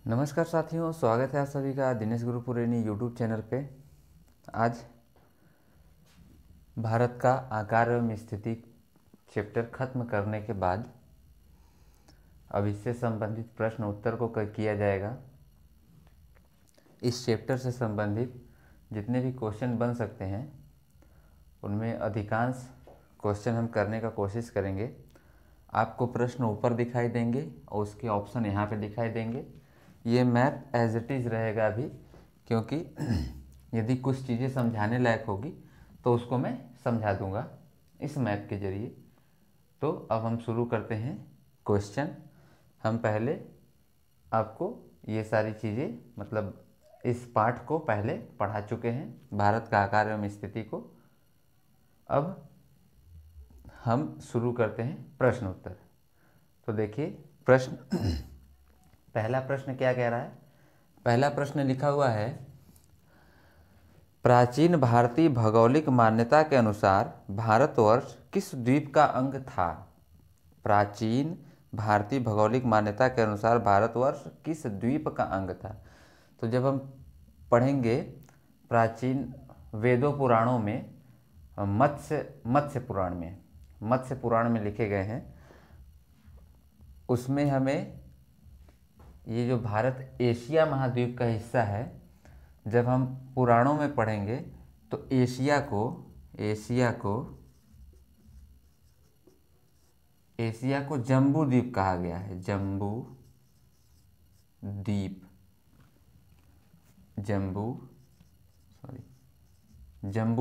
नमस्कार साथियों, स्वागत है आप सभी का दिनेश गुरुपुरेनी यूट्यूब चैनल पे। आज भारत का आकार एवं स्थिति चैप्टर खत्म करने के बाद अब इससे संबंधित प्रश्न उत्तर को किया जाएगा। इस चैप्टर से संबंधित जितने भी क्वेश्चन बन सकते हैं उनमें अधिकांश क्वेश्चन हम करने का कोशिश करेंगे। आपको प्रश्न ऊपर दिखाई देंगे और उसके ऑप्शन यहाँ पे दिखाई देंगे। ये मैप एज इट इज़ रहेगा अभी, क्योंकि यदि कुछ चीज़ें समझाने लायक होगी तो उसको मैं समझा दूंगा इस मैप के ज़रिए। तो अब हम शुरू करते हैं क्वेश्चन। हम पहले आपको ये सारी चीज़ें मतलब इस पाठ को पहले पढ़ा चुके हैं, भारत का आकार एवं स्थिति को। अब हम शुरू करते हैं प्रश्न उत्तर। तो देखिए प्रश्न पहला प्रश्न क्या कह रहा है। पहला प्रश्न लिखा हुआ है, प्राचीन भारतीय भौगोलिक मान्यता के अनुसार भारतवर्ष किस द्वीप का अंग था। प्राचीन भारतीय भौगोलिक मान्यता के अनुसार भारतवर्ष किस द्वीप का अंग था। तो जब हम पढ़ेंगे प्राचीन वेदों पुराणों में, मत्स्य पुराण में लिखे गए हैं, उसमें हमें ये जो भारत एशिया महाद्वीप का हिस्सा है, जब हम पुराणों में पढ़ेंगे तो एशिया को जम्बू द्वीप कहा गया है। जम्बू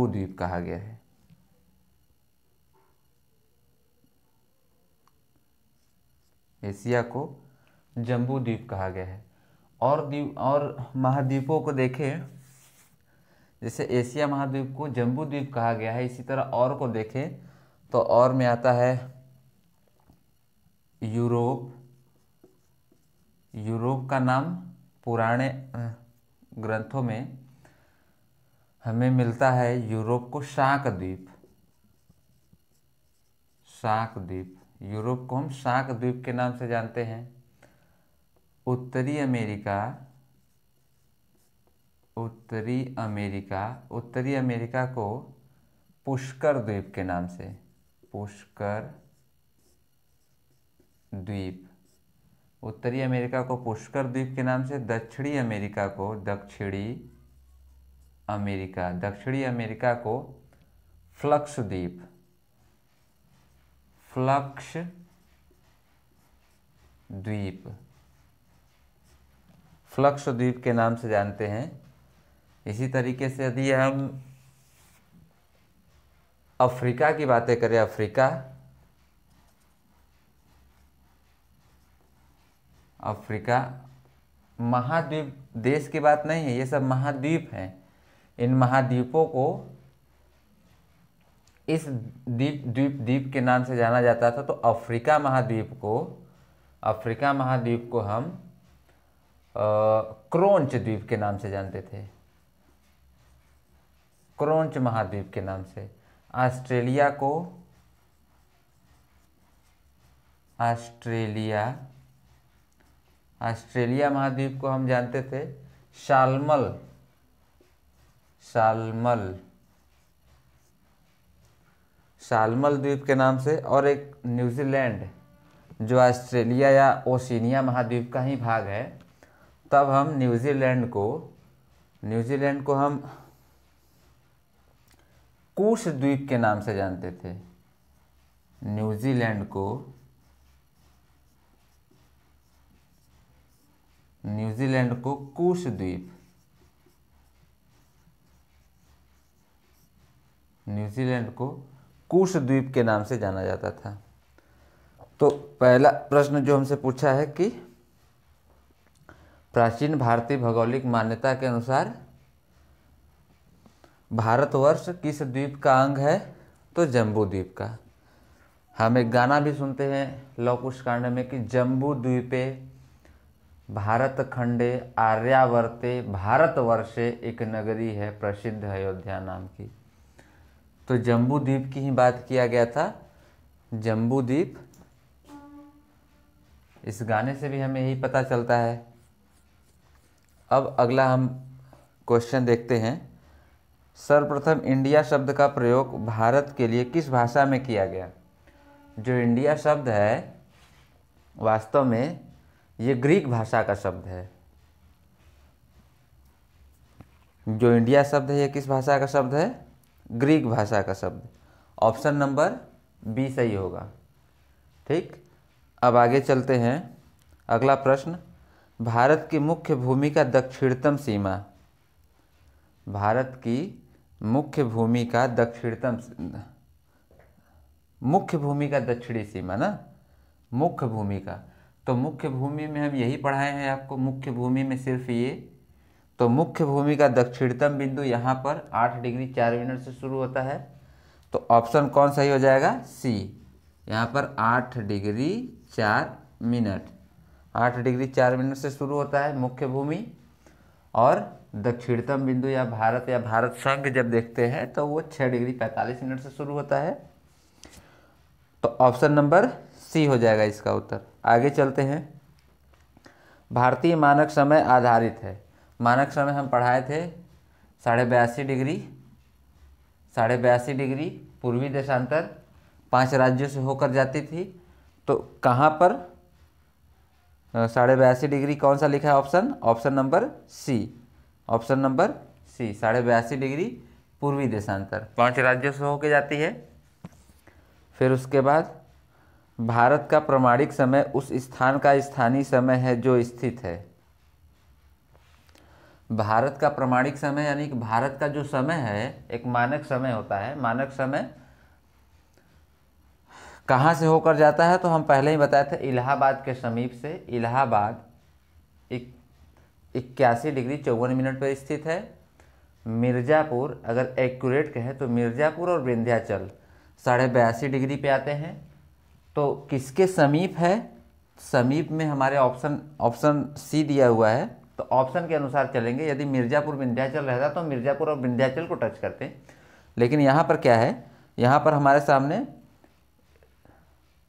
द्वीप कहा गया है। एशिया को जम्बू द्वीप कहा गया है। और महाद्वीपों को देखें, जैसे एशिया महाद्वीप को जम्बू द्वीप कहा गया है, इसी तरह और को देखें तो और में आता है यूरोप का नाम पुराने ग्रंथों में हमें मिलता है। यूरोप को शाक द्वीप, यूरोप को हम शाक द्वीप के नाम से जानते हैं। उत्तरी अमेरिका को पुष्कर द्वीप के नाम से, उत्तरी अमेरिका को पुष्कर द्वीप के नाम से, दक्षिणी अमेरिका को फ्लक्स द्वीप के नाम से जानते हैं। इसी तरीके से यदि हम अफ्रीका की बातें करें, अफ्रीका महाद्वीप देश की बात नहीं है, ये सब महाद्वीप हैं। इन महाद्वीपों को इस द्वीप के नाम से जाना जाता था। तो अफ्रीका महाद्वीप को हम क्रोंच द्वीप के नाम से जानते थे, क्रोंच महाद्वीप के नाम से। ऑस्ट्रेलिया महाद्वीप को हम जानते थे साल्मल द्वीप के नाम से। और एक न्यूजीलैंड जो ऑस्ट्रेलिया या ओशिनिया महाद्वीप का ही भाग है, तब हम न्यूजीलैंड को हम कूश द्वीप के नाम से जानते थे। न्यूजीलैंड को कूश द्वीप के नाम से जाना जाता था। तो पहला प्रश्न जो हमसे पूछा है कि प्राचीन भारतीय भौगोलिक मान्यता के अनुसार भारतवर्ष किस द्वीप का अंग है, तो जम्बू द्वीप का। हम एक गाना भी सुनते हैं लौह कुश कांड में कि जम्बू द्वीपे भारत खंडे आर्यावर्ते भारतवर्षे एक नगरी है प्रसिद्ध अयोध्या नाम की। तो जम्बू द्वीप की ही बात किया गया था। जम्बू द्वीप, इस गाने से भी हमें यही पता चलता है अब अगला हम क्वेश्चन देखते हैं। सर्वप्रथम इंडिया शब्द का प्रयोग भारत के लिए किस भाषा में किया गया? जो इंडिया शब्द है वास्तव में ये ग्रीक भाषा का शब्द है। जो इंडिया शब्द है ये किस भाषा का शब्द है? ग्रीक भाषा का शब्द। ऑप्शन नंबर बी सही होगा। ठीक, अब आगे चलते हैं। अगला प्रश्न, भारत की मुख्य भूमि का दक्षिणतम सीमा। भारत की मुख्य भूमि का दक्षिणतम, मुख्य भूमि का दक्षिणी सीमा ना, मुख्य भूमि का। तो मुख्य भूमि में हम यही पढ़ाए हैं आपको, मुख्य भूमि में सिर्फ ये। तो मुख्य भूमि का दक्षिणतम बिंदु यहाँ पर 8 डिग्री 4 मिनट से शुरू होता है। तो ऑप्शन कौन सही हो जाएगा? सी। यहाँ पर 8 डिग्री 4 मिनट, 8 डिग्री 4 मिनट से शुरू होता है मुख्य भूमि, और दक्षिणतम बिंदु या भारत संघ जब देखते हैं तो वो 6 डिग्री 45 मिनट से शुरू होता है। तो ऑप्शन नंबर सी हो जाएगा इसका उत्तर। आगे चलते हैं। भारतीय मानक समय आधारित है। मानक समय हम पढ़ाए थे 82.5 डिग्री, 82.5 डिग्री पूर्वी देशांतर 5 राज्यों से होकर जाती थी। तो कहाँ पर 82.5 डिग्री कौन सा लिखा है option? Option number C. Option number C, 82.5 degree पूर्वी देशांतर 5 राज्यों से होकर जाती है। फिर उसके बाद भारत का प्रमाणिक समय उस स्थान का स्थानीय समय है जो स्थित है। भारत का प्रमाणिक समय यानी कि भारत का जो समय है, एक मानक समय होता है। मानक समय कहाँ से होकर जाता है? तो हम पहले ही बताए थे इलाहाबाद के समीप से। इलाहाबाद 81 डिग्री 54 मिनट पर स्थित है। मिर्ज़ापुर, अगर एक्यूरेट कहें तो मिर्ज़ापुर और विंध्याचल 82.5 डिग्री पे आते हैं। तो किसके समीप है? समीप में हमारे ऑप्शन सी दिया हुआ है। तो ऑप्शन के अनुसार चलेंगे। यदि मिर्ज़ापुर विंध्याचल रहता तो मिर्ज़ापुर और विंध्याचल को टच करते हैं, लेकिन यहाँ पर क्या है? यहाँ पर हमारे सामने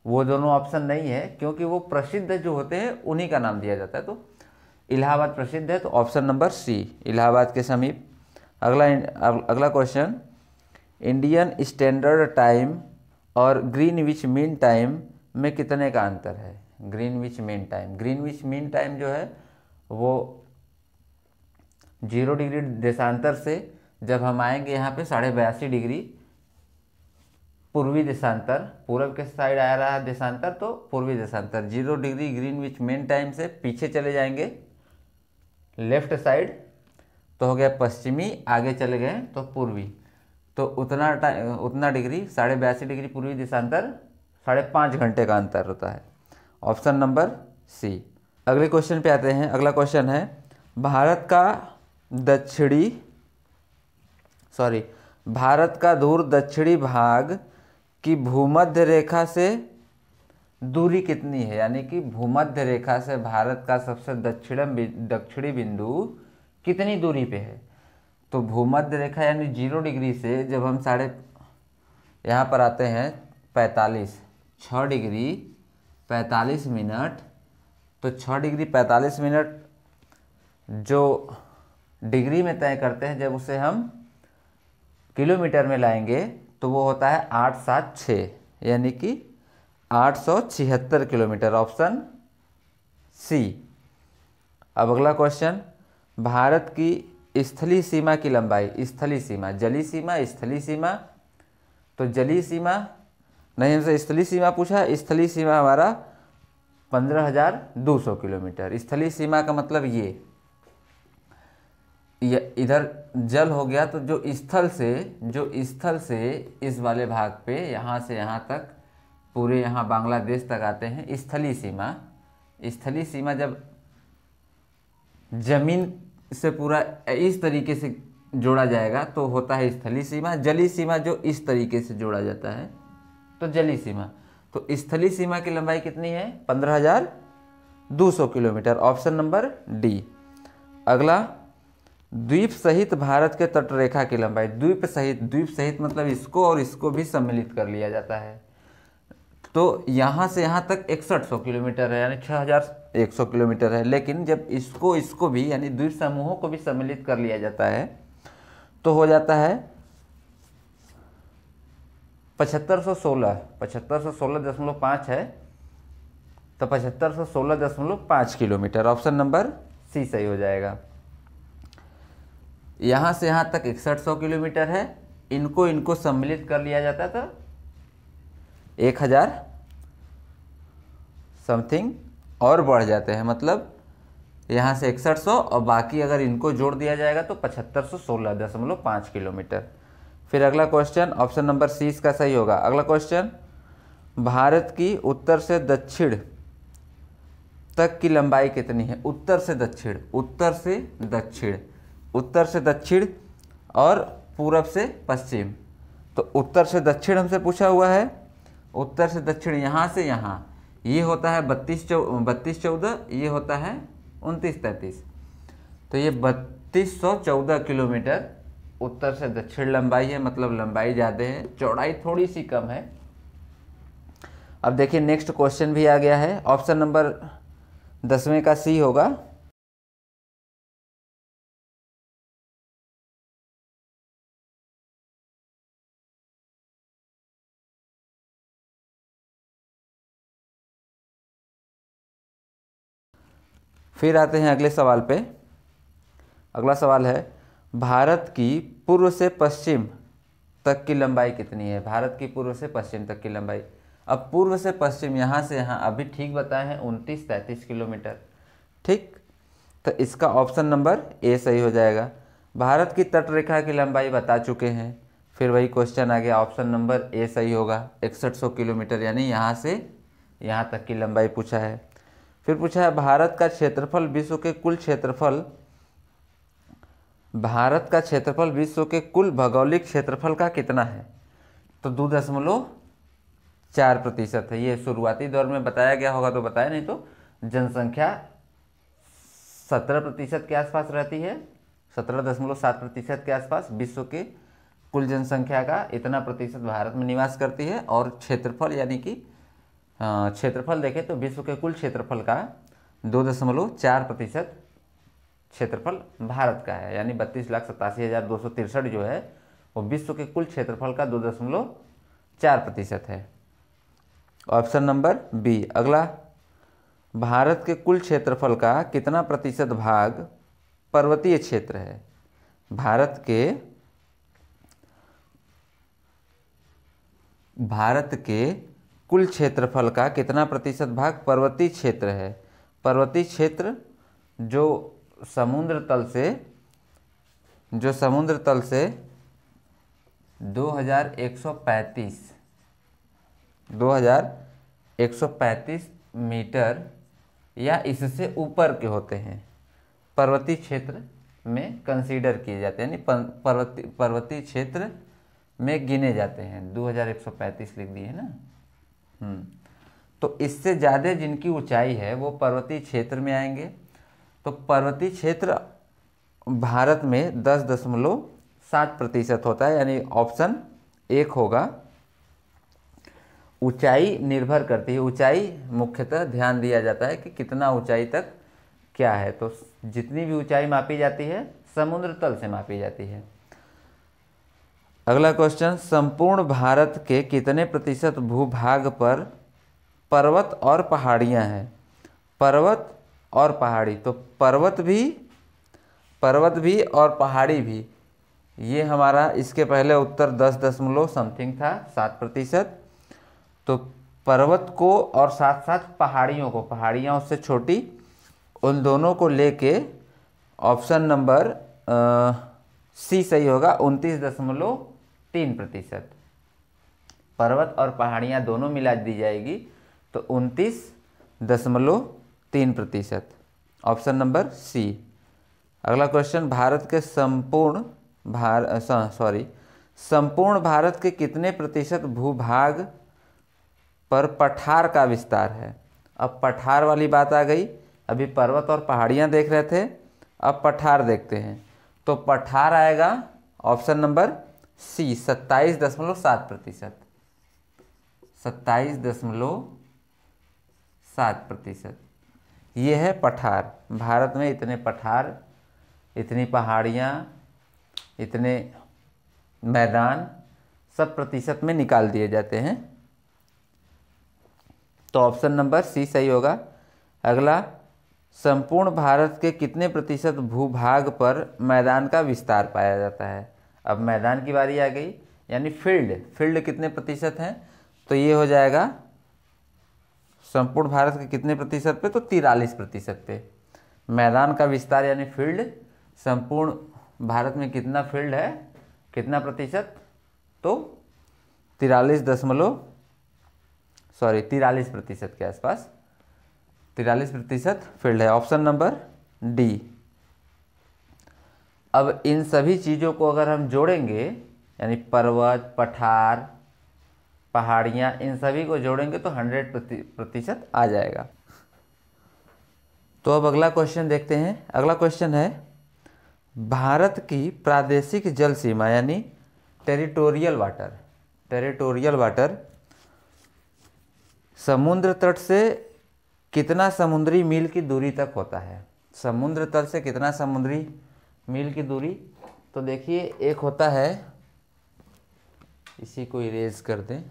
वो दोनों ऑप्शन नहीं है, क्योंकि वो प्रसिद्ध जो होते हैं उन्हीं का नाम दिया जाता है। तो इलाहाबाद प्रसिद्ध है, तो ऑप्शन नंबर सी, इलाहाबाद के समीप। अगला क्वेश्चन, इंडियन स्टैंडर्ड टाइम और ग्रीनविच मीन टाइम में कितने का अंतर है? Greenwich mean time, Greenwich mean time जो है वो 0 डिग्री देशांतर से जब हम आएंगे यहाँ पे 82.5 डिग्री पूर्वी देशांतर, पूर्व के साइड आ रहा है देशांतर, तो पूर्वी देशांतर 0 डिग्री ग्रीनविच मीन टाइम से पीछे चले जाएंगे लेफ्ट साइड तो हो गया पश्चिमी, आगे चले गए तो पूर्वी। तो उतना डिग्री 82.5 डिग्री पूर्वी देशांतर 5.5 घंटे का अंतर होता है। Option number C. अगले क्वेश्चन पे आते हैं। अगला क्वेश्चन है, भारत का दूर दक्षिणी भाग की भूमध्य रेखा से दूरी कितनी है? यानी कि भूमध्य रेखा से भारत का सबसे दक्षिणी बिंदु कितनी दूरी पे है? तो भूमध्य रेखा यानी 0 डिग्री से जब हम यहाँ पर आते हैं 6 डिग्री 45 मिनट, तो 6 डिग्री 45 मिनट जो डिग्री में तय करते हैं, जब उसे हम किलोमीटर में लाएंगे तो वो होता है 876, यानी कि 876 किलोमीटर। Option C. अब अगला क्वेश्चन, भारत की स्थलीय सीमा की लंबाई, स्थलीय सीमा, जलीय सीमा, स्थलीय सीमा। तो जलीय सीमा नहीं, हमसे स्थलीय सीमा पूछा। स्थलीय सीमा हमारा 15,200 किलोमीटर। स्थलीय सीमा का मतलब ये इधर जल हो गया, तो जो स्थल से इस वाले भाग पे यहाँ से यहाँ तक पूरे यहाँ बांग्लादेश तक आते हैं स्थलीय सीमा। स्थलीय सीमा जब जमीन से पूरा इस तरीके से जोड़ा जाएगा तो होता है स्थलीय सीमा। जलीय सीमा जो इस तरीके से जोड़ा जाता है तो जलीय सीमा। तो स्थलीय सीमा की लंबाई कितनी है? 15,200 किलोमीटर। Option number D. अगला, द्वीप सहित भारत के तटरेखा की लंबाई। द्वीप सहित मतलब इसको और इसको भी सम्मिलित कर लिया जाता है। तो यहाँ से यहाँ तक 6100 किलोमीटर है, यानी 6100 किलोमीटर है। लेकिन जब इसको भी यानी द्वीप समूहों को भी सम्मिलित कर लिया जाता है तो हो जाता है 7516.5 है, तो 7516.5 किलोमीटर। ऑप्शन नंबर सी सही हो जाएगा। यहाँ से यहाँ तक 6100 किलोमीटर है, इनको सम्मिलित कर लिया जाता है तो 1000 समथिंग और बढ़ जाते हैं, मतलब यहाँ से 6100 और बाकी अगर इनको जोड़ दिया जाएगा तो 7516.5 किलोमीटर। फिर अगला क्वेश्चन, ऑप्शन नंबर सी इसका सही होगा। अगला क्वेश्चन, भारत की उत्तर से दक्षिण तक की लंबाई कितनी है? उत्तर से दक्षिण, उत्तर से दक्षिण, उत्तर से दक्षिण और पूरब से पश्चिम। तो उत्तर से दक्षिण हमसे पूछा हुआ है, उत्तर से दक्षिण यहाँ से यहाँ, ये होता है 3214, ये होता है 2933। तो ये 3214 किलोमीटर उत्तर से दक्षिण लंबाई है, मतलब लंबाई ज़्यादा है, चौड़ाई थोड़ी सी कम है। अब देखिए नेक्स्ट क्वेश्चन भी आ गया है, ऑप्शन नंबर 10वें का सी होगा। फिर आते हैं अगले सवाल पे। अगला सवाल है, भारत की पूर्व से पश्चिम तक की लंबाई कितनी है? भारत की पूर्व से पश्चिम तक की लंबाई। अब पूर्व से पश्चिम यहाँ से यहाँ अभी ठीक बताए हैं 2933 किलोमीटर, ठीक। तो इसका ऑप्शन नंबर ए सही हो जाएगा। भारत की तटरेखा की लंबाई बता चुके हैं, फिर वही क्वेश्चन आ गया, ऑप्शन नंबर ए सही होगा। 6100 किलोमीटर यानी यहाँ से यहाँ तक की लंबाई पूछा है। फिर पूछा है, भारत का क्षेत्रफल विश्व के कुल क्षेत्रफल, भारत का क्षेत्रफल विश्व के कुल भौगोलिक क्षेत्रफल का कितना है? तो 2.4% है। ये शुरुआती दौर में बताया गया होगा तो बताया, नहीं तो जनसंख्या 17% के आसपास रहती है, 17.7% के आसपास विश्व के कुल जनसंख्या का इतना प्रतिशत भारत में निवास करती है। और क्षेत्रफल यानी कि क्षेत्रफल देखें तो विश्व के कुल क्षेत्रफल का 2.4% क्षेत्रफल भारत का है, यानी 32,87,263 जो है वो विश्व के कुल क्षेत्रफल का 2.4% है। Option number B. अगला, भारत के कुल क्षेत्रफल का कितना प्रतिशत भाग पर्वतीय क्षेत्र है? भारत के कुल क्षेत्रफल का कितना प्रतिशत भाग पर्वतीय क्षेत्र है? पर्वतीय क्षेत्र जो समुद्र तल से 2135 मीटर या इससे ऊपर के होते हैं, पर्वतीय क्षेत्र में कंसीडर किए जाते हैं, यानी पर्वतीय क्षेत्र में गिने जाते हैं। 2135 लिख दिए ना। तो इससे ज़्यादा जिनकी ऊंचाई है वो पर्वतीय क्षेत्र में आएंगे। तो पर्वतीय क्षेत्र भारत में 10.7% होता है, यानी ऑप्शन 1 होगा। ऊंचाई निर्भर करती है, ऊंचाई मुख्यतः ध्यान दिया जाता है कि कितना ऊंचाई तक क्या है। तो जितनी भी ऊंचाई मापी जाती है समुद्र तल से मापी जाती है। अगला क्वेश्चन, संपूर्ण भारत के कितने प्रतिशत भूभाग पर पर्वत और पहाड़ियाँ हैं? पर्वत और पहाड़ी, तो पर्वत भी और पहाड़ी भी, ये हमारा इसके पहले उत्तर 10 समथिंग था, 7%। तो पर्वत को और साथ साथ पहाड़ियों को, पहाड़ियाँ उससे छोटी, उन दोनों को लेके ऑप्शन नंबर सी सही होगा, 29.3%। पर्वत और पहाड़ियाँ दोनों मिला दी जाएगी तो 29.3%, ऑप्शन नंबर सी। अगला क्वेश्चन, संपूर्ण भारत के कितने प्रतिशत भूभाग पर पठार का विस्तार है? अब पठार वाली बात आ गई, अभी पर्वत और पहाड़ियाँ देख रहे थे, अब पठार देखते हैं। तो पठार आएगा ऑप्शन नंबर सी, 27.7%। 27.7%। ये है पठार। भारत में इतने पठार, इतनी पहाड़ियाँ, इतने मैदान सब प्रतिशत में निकाल दिए जाते हैं। तो ऑप्शन नंबर सी सही होगा। अगला, संपूर्ण भारत के कितने प्रतिशत भूभाग पर मैदान का विस्तार पाया जाता है। अब मैदान की बारी आ गई, यानी फील्ड कितने प्रतिशत हैं, तो ये हो जाएगा संपूर्ण भारत के कितने प्रतिशत पे, तो 43% पे। मैदान का विस्तार यानी फील्ड, संपूर्ण भारत में कितना फील्ड है, कितना प्रतिशत, तो 43% के आसपास 43% फील्ड है। Option number D. अब इन सभी चीज़ों को अगर हम जोड़ेंगे, यानी पर्वत, पठार, पहाड़ियाँ, इन सभी को जोड़ेंगे तो 100% आ जाएगा। तो अब अगला क्वेश्चन देखते हैं। अगला क्वेश्चन है, भारत की प्रादेशिक जल सीमा यानी टेरिटोरियल वाटर समुद्र तट से कितना समुद्री मील की दूरी तक होता है। समुद्र तल से कितना समुद्री मील की दूरी, तो देखिए एक होता है, इसी को इरेज कर दें,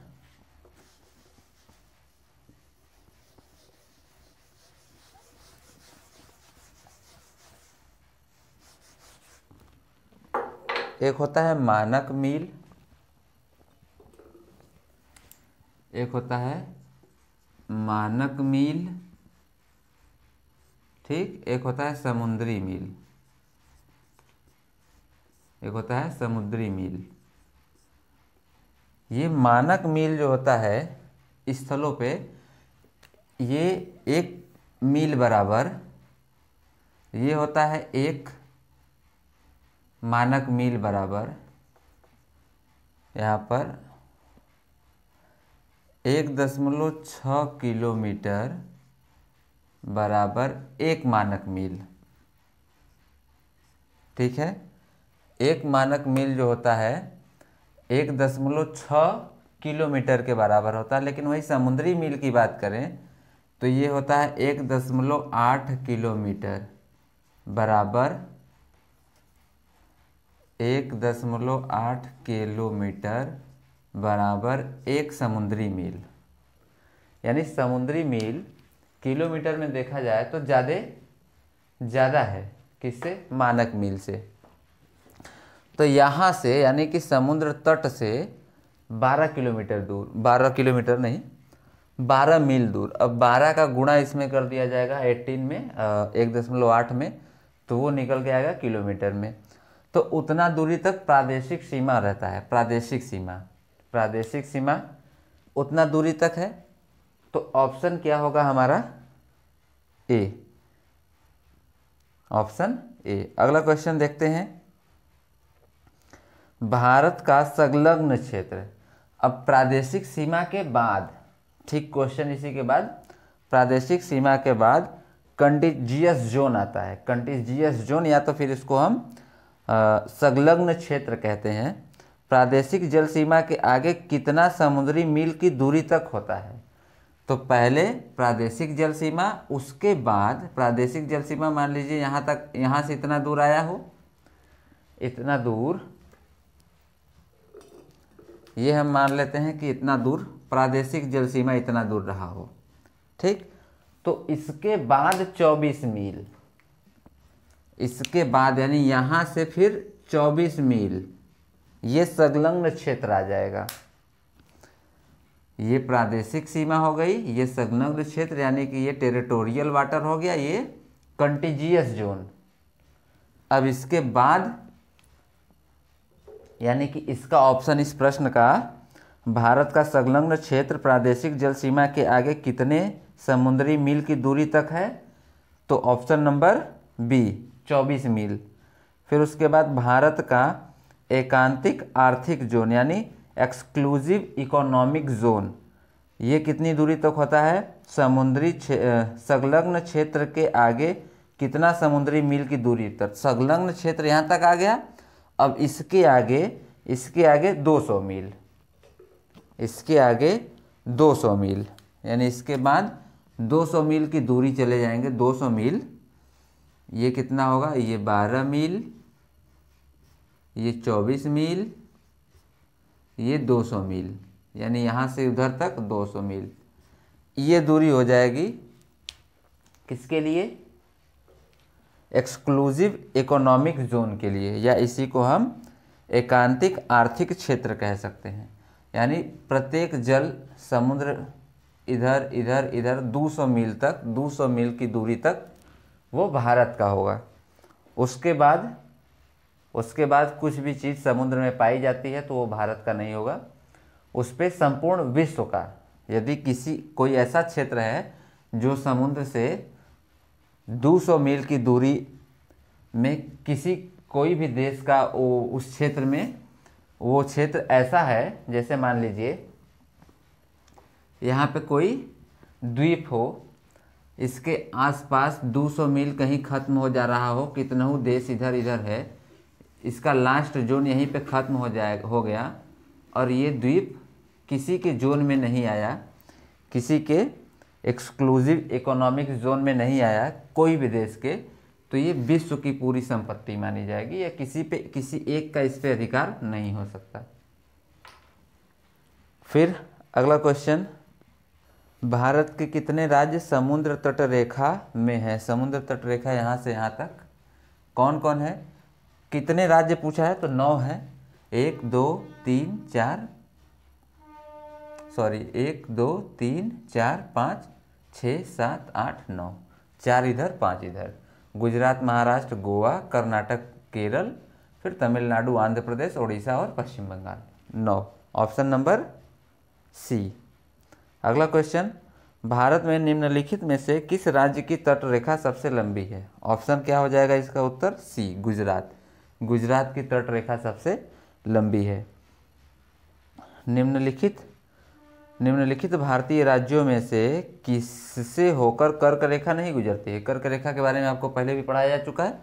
एक होता है मानक मील, एक होता है मानक मील, ठीक, एक होता है समुद्री मील, एक होता है समुद्री मील। ये मानक मील जो होता है स्थलों पे, ये 1 मील बराबर, ये होता है 1 मानक मील बराबर, यहाँ पर 1.6 किलोमीटर बराबर 1 मानक मील, ठीक है। 1 मानक मील जो होता है 1.6 किलोमीटर के बराबर होता है, लेकिन वही समुद्री मील की बात करें तो ये होता है 1.8 किलोमीटर बराबर 1.8 किलोमीटर बराबर 1 समुद्री मील। यानी समुद्री मील किलोमीटर में देखा जाए तो ज़्यादा है किससे, मानक मील से। तो यहाँ से यानी कि समुद्र तट से 12 किलोमीटर दूर, 12 किलोमीटर नहीं 12 मील दूर। अब 12 का गुणा इसमें कर दिया जाएगा 18 में, 1.8 में, तो वो निकल के आएगा किलोमीटर में। तो उतना दूरी तक प्रादेशिक सीमा रहता है। प्रादेशिक सीमा उतना दूरी तक है। तो ऑप्शन क्या होगा हमारा, ए, ऑप्शन ए। अगला क्वेश्चन देखते हैं, भारत का संलग्न क्षेत्र। अब प्रादेशिक सीमा के बाद, ठीक क्वेश्चन इसी के बाद, प्रादेशिक सीमा के बाद कंटिजियस जोन आता है। कंटिजियस जोन या तो फिर इसको हम संलग्न क्षेत्र कहते हैं। प्रादेशिक जल सीमा के आगे कितना समुद्री मील की दूरी तक होता है। तो पहले प्रादेशिक जल सीमा, उसके बाद प्रादेशिक जल सीमा मान लीजिए यहाँ तक, यहाँ से इतना दूर आया हो, इतना दूर, ये हम मान लेते हैं कि इतना दूर प्रादेशिक जल सीमा इतना दूर रहा हो, ठीक। तो इसके बाद 24 मील, इसके बाद यानी यहाँ से फिर 24 मील, ये संलग्न क्षेत्र आ जाएगा। ये प्रादेशिक सीमा हो गई, ये संलग्न क्षेत्र यानी कि ये टेरिटोरियल वाटर हो गया, ये कंटिजियस जोन। अब इसके बाद यानी कि इसका ऑप्शन इस प्रश्न का, भारत का संलग्न क्षेत्र प्रादेशिक जल सीमा के आगे कितने समुद्री मील की दूरी तक है, तो ऑप्शन नंबर बी 24 मील। फिर उसके बाद भारत का एकांतिक आर्थिक जोन यानी एक्सक्लूसिव इकोनॉमिक जोन, ये कितनी दूरी तक होता है, समुद्री संलग्न क्षेत्र के आगे कितना समुद्री मील की दूरी तक। संलग्न क्षेत्र यहाँ तक आ गया। अब इसके आगे 200 मील, इसके आगे 200 मील, यानी इसके बाद 200 मील की दूरी चले जाएंगे। 200 मील ये कितना होगा, ये 12 मील, ये 24 मील, ये 200 मील, यानी यहाँ से उधर तक 200 मील। ये दूरी हो जाएगी किसके लिए, एक्सक्लूसिव इकोनॉमिक जोन के लिए, या इसी को हम एकांतिक आर्थिक क्षेत्र कह सकते हैं। यानी प्रत्येक जल समुद्र इधर इधर इधर 200 मील तक, 200 मील की दूरी तक वो भारत का होगा। उसके बाद कुछ भी चीज़ समुद्र में पाई जाती है तो वो भारत का नहीं होगा। उस पर संपूर्ण विश्व का, यदि कोई ऐसा क्षेत्र है जो समुद्र से 200 मील की दूरी में कोई भी देश का उस क्षेत्र में, वो क्षेत्र ऐसा है, जैसे मान लीजिए यहाँ पे कोई द्वीप हो, इसके आसपास 200 मील कहीं ख़त्म हो जा रहा हो, कितनहु देश इधर इधर है, इसका लास्ट जोन यहीं पे ख़त्म हो गया, और ये द्वीप किसी के जोन में नहीं आया, किसी के एक्सक्लूसिव इकोनॉमिक जोन में नहीं आया कोई भी देश के, तो ये विश्व की पूरी संपत्ति मानी जाएगी, या किसी एक का इस पे अधिकार नहीं हो सकता। फिर अगला क्वेश्चन, भारत के कितने राज्य समुद्र तट रेखा में है। समुद्र तट रेखा यहाँ से यहाँ तक कौन कौन है, कितने राज्य पूछा है, तो 9 है। 1 2 3 4 5 6 7 8 9, 4 इधर 5 इधर, गुजरात, महाराष्ट्र, गोवा, कर्नाटक, केरल, फिर तमिलनाडु, आंध्र प्रदेश, उड़ीसा और Paschim Bengal. 9, option number C. अगला क्वेश्चन, भारत में निम्नलिखित में से किस राज्य की तट रेखा सबसे लंबी है। ऑप्शन क्या हो जाएगा इसका उत्तर, सी, गुजरात। गुजरात की तट रेखा सबसे लंबी है। निम्नलिखित भारतीय राज्यों में से किससे होकर कर्क रेखा नहीं गुजरती है। कर्क रेखा के बारे में आपको पहले भी पढ़ाया जा चुका है,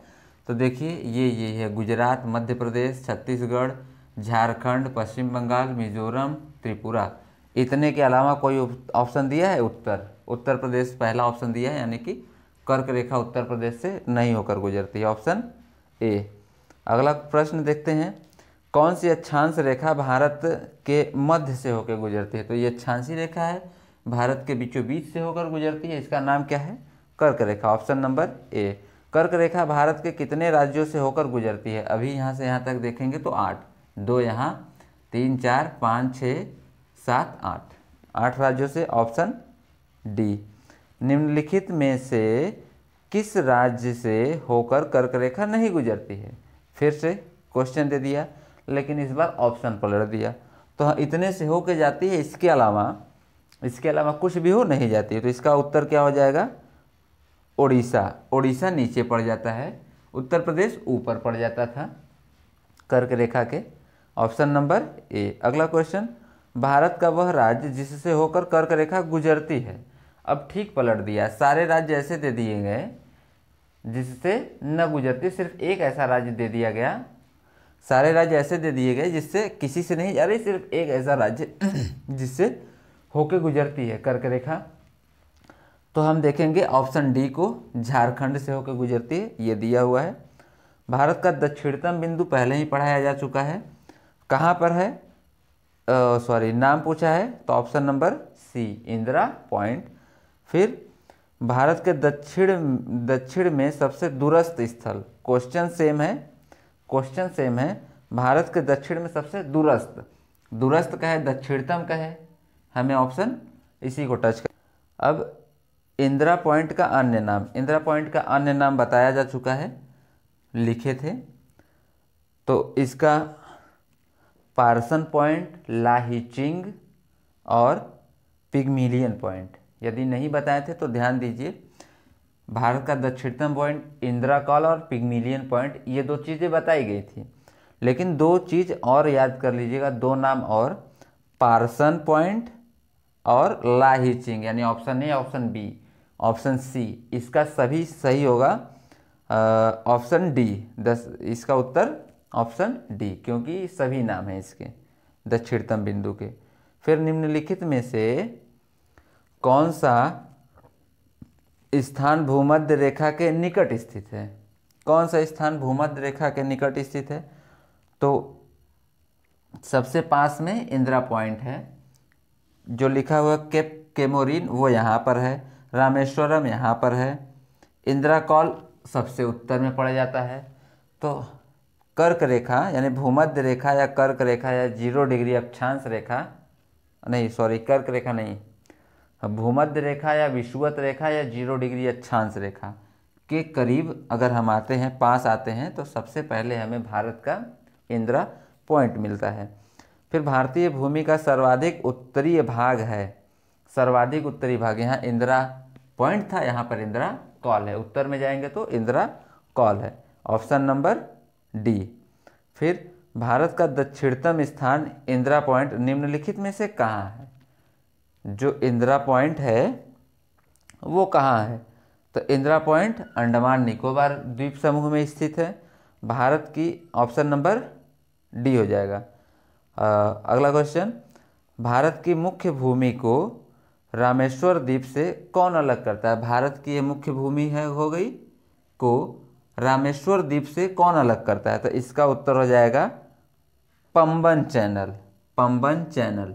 तो देखिए ये है गुजरात, मध्य प्रदेश, छत्तीसगढ़, झारखंड, पश्चिम बंगाल, मिजोरम, त्रिपुरा। इतने के अलावा कोई ऑप्शन दिया है, उत्तर प्रदेश पहला ऑप्शन दिया है, यानी कि कर्क रेखा उत्तर प्रदेश से नहीं होकर गुजरती है, ऑप्शन ए। अगला प्रश्न देखते हैं, कौन सी अक्षांश रेखा भारत के मध्य से होकर गुजरती है। तो ये अक्षांशी रेखा है, भारत के बीचों बीच से होकर गुजरती है, इसका नाम क्या है, कर्क रेखा, ऑप्शन नंबर ए। कर्क रेखा भारत के कितने राज्यों से होकर गुजरती है। अभी यहाँ से यहाँ तक देखेंगे तो 8, 2 यहाँ, 3 4 5 6 7 8 राज्यों से, ऑप्शन डी। निम्नलिखित में से किस राज्य से होकर कर्क रेखा नहीं गुजरती है। फिर से क्वेश्चन दे दिया, लेकिन इस बार ऑप्शन पलट दिया। तो हाँ, इतने से होके जाती है, इसके अलावा कुछ भी हो नहीं जाती है। तो इसका उत्तर क्या हो जाएगा, उड़ीसा नीचे पड़ जाता है, उत्तर प्रदेश ऊपर पड़ जाता था कर्क रेखा के, ऑप्शन नंबर ए। अगला क्वेश्चन, भारत का वह राज्य जिससे होकर कर्क रेखा गुजरती है। अब ठीक पलट दिया, सारे राज्य ऐसे दे दिए गए जिससे न गुजरती, सिर्फ एक ऐसा राज्य दे दिया गया। सारे राज्य ऐसे दे दिए गए जिससे किसी से नहीं जा रही, सिर्फ एक ऐसा राज्य जिससे होके गुजरती है कर्क रेखा। तो हम देखेंगे ऑप्शन डी को, झारखंड से होकर गुजरती है, ये दिया हुआ है। भारत का दक्षिणतम बिंदु पहले ही पढ़ाया जा चुका है, कहाँ पर है, नाम पूछा है, तो option number C, Indira point. फिर भारत के दक्षिण में सबसे दूरस्थ स्थल, क्वेश्चन सेम है, भारत के दक्षिण में सबसे दूरस्थ का है, दक्षिणतम का है, हमें ऑप्शन इसी को टच कर। अब इंदिरा पॉइंट का अन्य नाम बताया जा चुका है, लिखे थे, तो इसका पार्सन पॉइंट, लाहिचिंग और पिग्मिलियन पॉइंट। यदि नहीं बताए थे तो ध्यान दीजिए, भारत का दक्षिणतम पॉइंट इंदिरा कॉल और पिग्मिलियन पॉइंट, ये 2 चीज़ें बताई गई थी। लेकिन 2 चीज़ और याद कर लीजिएगा, 2 नाम और, पार्सन पॉइंट और लाहिचिंग, यानी option A, option B, option C, इसका सभी सही होगा ऑप्शन डी। इसका उत्तर ऑप्शन डी, क्योंकि सभी नाम हैं इसके दक्षिणतम बिंदु के। फिर निम्नलिखित में से कौन सा स्थान भूमध्य रेखा के निकट स्थित है? कौन सा स्थान भूमध्य रेखा के निकट स्थित है? तो सबसे पास में इंदिरा पॉइंट है, जो लिखा हुआ केप केमोरिन वो यहाँ पर है, रामेश्वरम यहाँ पर है, इंदिरा कॉल सबसे उत्तर में पड़ जाता है। तो कर्क रेखा यानी भूमध्य रेखा या कर्क रेखा या 0 डिग्री अक्षांश रेखा, नहीं सॉरी कर्क रेखा नहीं, भूमध्य रेखा या विषुवत रेखा या 0 डिग्री अक्षांश रेखा के करीब अगर हम आते हैं, पास आते हैं, तो सबसे पहले हमें भारत का इंदिरा पॉइंट मिलता है। फिर भारतीय भूमि का सर्वाधिक उत्तरीय भाग है, सर्वाधिक उत्तरी भाग, यहाँ इंदिरा पॉइंट था, यहाँ पर इंदिरा कॉल है, उत्तर में जाएंगे तो इंदिरा कॉल है, ऑप्शन नंबर डी। फिर भारत का दक्षिणतम स्थान इंदिरा पॉइंट निम्नलिखित में से कहाँ है? जो इंदिरा पॉइंट है वो कहाँ है? तो इंदिरा पॉइंट अंडमान निकोबार द्वीप समूह में स्थित है, भारत की, ऑप्शन नंबर डी हो जाएगा। अगला क्वेश्चन, भारत की मुख्य भूमि को रामेश्वर द्वीप से कौन अलग करता है? भारत की ये मुख्य भूमि है हो गई, को रामेश्वर द्वीप से कौन अलग करता है? तो इसका उत्तर हो जाएगा पंबन चैनल, पंबन चैनल।